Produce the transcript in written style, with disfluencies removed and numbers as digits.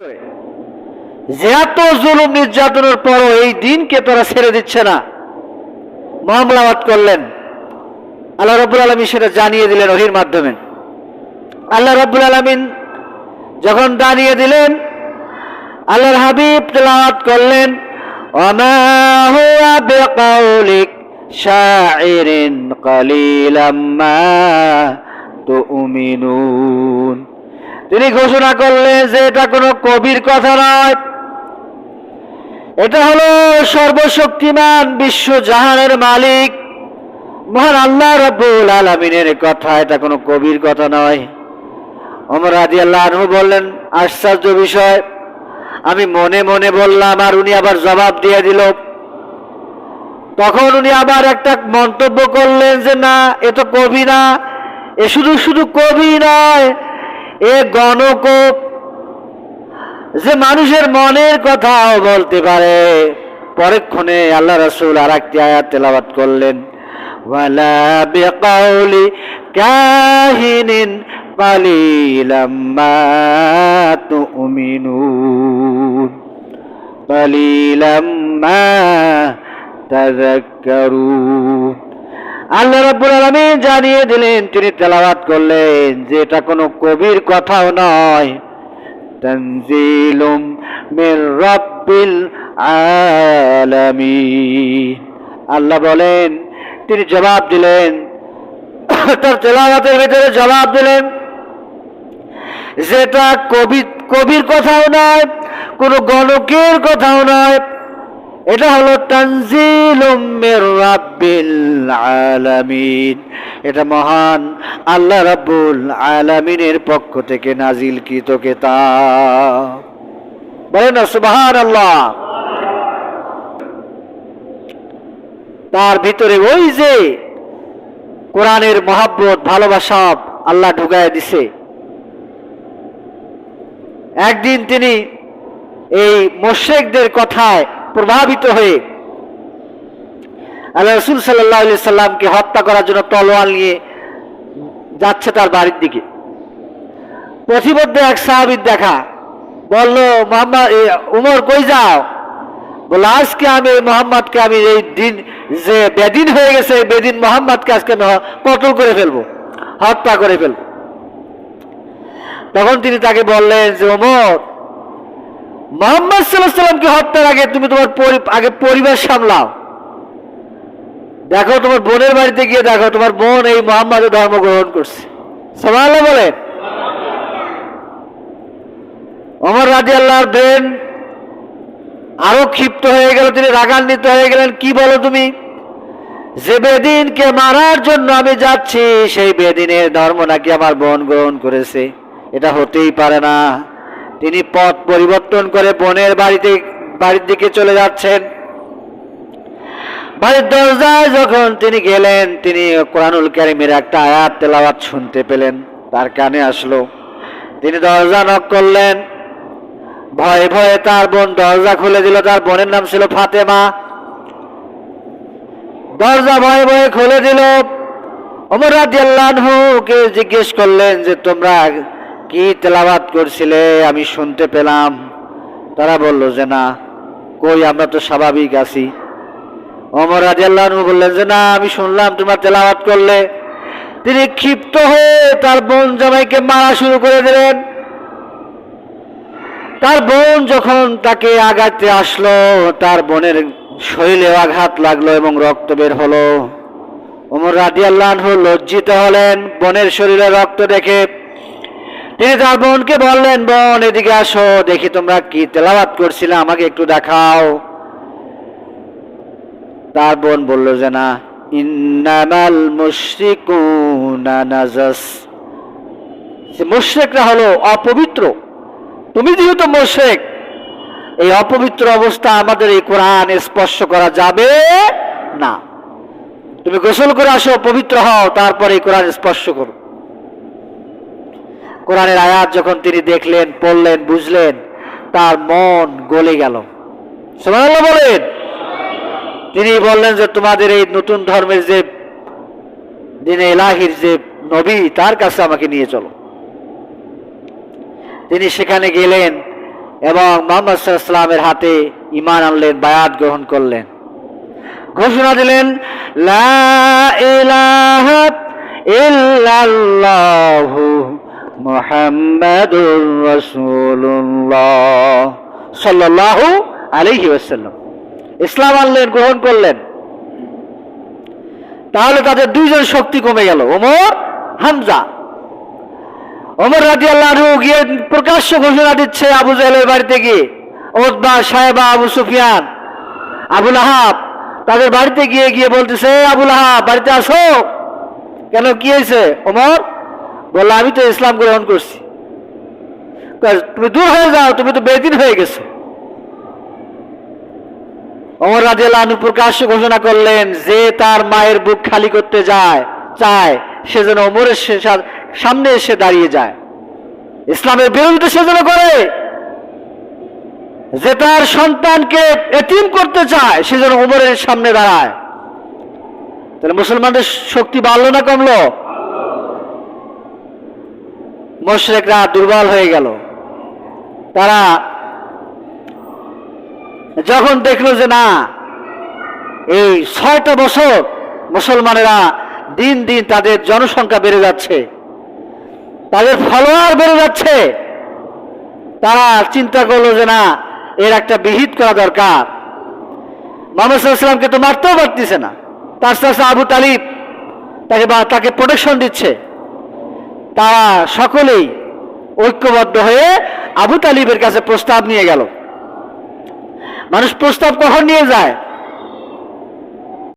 যে এত জুলুম নির্যাতনের পরও এই দিনকে তারা ছেড়ে দিচ্ছে না, মামলাওয়াত করলেন। আল্লাহ রাব্বুল আলামিন সেটা জানিয়ে দিলেন ওহীর মাধ্যমে। আল্লাহ রাব্বুল আলামিন যখন জানিয়ে দিলেন, আল্লাহর হাবিব তেলাওয়াত করলেন, ওমা হুয়া বিকাউলি শাইরিন কালিলাম মা তুমিনুন। তিনি ঘোষণা করলেন যে এটা কোনো কবির কথা নয়, এটা হলো সর্বশক্তিমান বিশ্ব জাহানের মালিক মহান আল্লাহ রাব্বুল আলামিনের কথা, এটা কোনো কবির কথা নয়। ওমর রাদিয়াল্লাহু আনহু বললেন, আশ্চর্য বিষয়, আমি মনে মনে বললাম আর উনি আবার জবাব দিয়ে দিল। তখন উনি আবার একটা মন্তব্য করলেন যে না, এ তো কবি না, এ শুধু শুধু কবি নয়, এ গণকব, যে মানুষের মনের কথাও বলতে পারে। পরক্ষণে আল্লাহ রাসূল আর একটি আয়াত তেলাওয়াত করলেন, ওয়ালা বিকাউলি কাহিনিন কালিলাম মা তুমিনুন কালিলাম মা তাযাক্কারুন। আল্লাহ রাব্বুল আলামিন জানিয়ে দিলেন, তিনি তেলাওয়াত করলেন যে এটা কোনো কবির কথাও নয়, তানজিলুম মির রাব্বিল আলামিন। আল্লাহ বলেন, তিনি জবাব দিলেন, তার তেলাওয়াতের ভিতরে জবাব দিলেন যেটা কবির কথাও নয়, কোনো গণকের কথাও নয়, এটা হলো তানজিলুম মির রাব্বিল আলামিন, এটা মহান আল্লাহ রাব্বুল আলামিনের পক্ষ থেকে নাজিলকৃত কিতাব। বলেন না সুবহানাল্লাহ। তার ভিতরে ওই যে কোরআনের মহব্বত, ভালোবাসা আল্লাহ ঢুকায় দিছে। একদিন তিনি এই মুশরিকদের কথায় প্রভাবিত হয়ে আল্লাহ রাসূল সাল্লাল্লাহু আলাইহি সাল্লামকে হত্যা করার জন্য তলোয়ার নিয়ে যাচ্ছে তার বাড়ির দিকে। পথিমধ্যে এক সাহাবীর দেখা, বলল, মুহাম্মদ, উমর কই যাও? বলে, আজকে আমি মুহাম্মদকে, আমি এই দিন যে বেদিন হয়ে গেছে, এই বেদিন মুহাম্মদকে আজকে কতল করে ফেলবো, হত্যা করে ফেলবো। তখন তিনি তাকে বললেন যে, ওমর, মুহাম্মদ সাল্লাল্লাহু আলাইহি সাল্লামকে হত্যার আগে তুমি তোমার আগে পরিবার সামলাও। দেখো তোমার বোনের বাড়িতে গিয়ে দেখো, তোমার বোন এই মুহাম্মাদের ধর্ম গ্রহণ করছে। সুবহানাল্লাহ বলেন। ওমর রাদিয়াল্লাহু ব্রেন আরো ক্ষিপ্ত হয়ে গেল, তিনি রাগান্বিত হয়ে গেলেন। কি বলো তুমি? যে বেদিনকে মারার জন্য আমি যাচ্ছি, সেই বেদিনের ধর্ম নাকি আমার বোন গ্রহণ করেছে, এটা হতেই পারে না। তিনি পথ পরিবর্তন করে বোনের বাড়ির দিকে চলে যাচ্ছেন। বাড়ির দরজায় যখন তিনি গেলেন, তিনি কোরআনুল কারীমের একটা আয়াত তেলাওয়াত শুনতে পেলেন, তার কানে আসলো। তিনি দরজা নক করলেন। ভয়ে ভয়ে তার বোন দরজা খুলে দিল। তার বোনের নাম ছিল ফাতেমা। দরজা ভয়ে ভয়ে খুলে দিল। ওমর রাদিয়াল্লাহু আনহুকে জিজ্ঞেস করলেন যে, তোমরা কি তেলাওয়াত করছিলে? আমি শুনতে পেলাম। তারা বলল যে না, কই, আমরা তো স্বাভাবিক আছি। ওমর রাদিয়াল্লাহু আনহু বললেন যে না, আমি শুনলাম তোমরা তেলাওয়াত করলে। তিনি ক্ষিপ্ত হয়ে তার বোন জামাইকে মারা শুরু করে দিলেন। তার বোন যখন তাকে আঘাতে আসলো, তার বোনের শরীরে আঘাত লাগলো এবং রক্ত বের হলো। ওমর রাদিয়াল্লাহু আনহু লজ্জিত হলেন বোনের শরীরে রক্ত দেখে। তিনি তার বোনকে বললেন, বোন, এদিকে আসো, দেখি তোমরা কি তেলাওয়াত করছিলে, আমাকে একটু দেখাও। তার বোন বলল যে না, ইন্নামাল মুশরিকুনা নাজাস, মুশরিকরা হলো অপবিত্র। তুমি যেহেতু মুশরিক, এই অপবিত্র অবস্থা আমাদের এই কোরআন স্পর্শ করা যাবে না। তুমি গোসল করে আসো, পবিত্র হও, তারপরে এই কোরআন স্পর্শ করো। কোরআনের আয়াত যখন তিনি দেখলেন, পড়লেন, বুঝলেন, তার মন গলে গেল। সুবহানাল্লাহ বলেন। তিনি বললেন যে তোমাদের এই নতুন ধর্মের যে দ্বীনে ইলাহির যে নবী, তার কাছে আমাকে নিয়ে চলো। তিনি সেখানে গেলেন। এবং মুহাম্মদ সাল্লাল্লাহু আলাইহি ওয়াসাল্লামের হাতে ঈমান আনলেন, বায়াত গ্রহণ করলেন, ঘোষণা দিলেন লা ইলাহা ইল্লাল্লাহু মুহাম্মাদুর রাসূলুল্লাহ সাল্লাল্লাহু আলাইহি ওয়াসাল্লাম। ইসলাম আনলেন, গ্রহণ করলেন। তাহলে তাদের দুইজন শক্তি কমে গেল, ওমর, হামজা। ওমর রাদিয়াল্লাহু আনহু গিয়ে প্রকাশ্য ঘোষণা দিচ্ছে আবু জাহেলের বাড়িতে গিয়ে, উতবা, সায়বা, আবু সুফিয়ান, আবু লাহাব তাদের বাড়িতে গিয়ে গিয়ে বলতেছে, আবু লাহাব বাড়িতে আসো। কেন, কি হয়েছে? ওমর বলল, আমি তো ইসলাম গ্রহণ করছি। তুমি দূর হয়ে যাও, তুমি তো বেদিন হয়ে গেছো। ওমর রাদিয়াল্লাহু আনহু প্রকাশ্য ঘোষণা করলেন, যে তার মায়ের বুক খালি করতে চায় সে যেন ওমরের সামনে এসে দাঁড়িয়ে যায়। ইসলামের বিরোধিতা সে যেন করে। যে তার সন্তানকে এতিম করতে চায় সে যেন ওমরের সামনে দাঁড়ায়। তাহলে মুসলমানদের শক্তি বাড়লো না কমলো? মুশরিকরা দুর্বল হয়ে গেল। তারা যখন দেখলো যে না, এই 6টা বছর মুসলমানেরা দিন দিন তাদের জনসংখ্যা বেড়ে যাচ্ছে, তাদের ফলোয়ার বেড়ে যাচ্ছে, তারা চিন্তা করলো যে না, এর একটা বিহিত করা দরকার। মুহাম্মদ সাল্লাল্লাহু আলাইহি ওয়াসাল্লামকে তো মারতেও পারতেছে না, তার চাচা আবু তালিব তাকে প্রোটেকশন দিচ্ছে। তারা সকলেই ঐক্যবদ্ধ হয়ে আবু তালিবের কাছে প্রস্তাব নিয়ে গেল। মানুষ প্রস্তাব কখন নিয়ে যায়?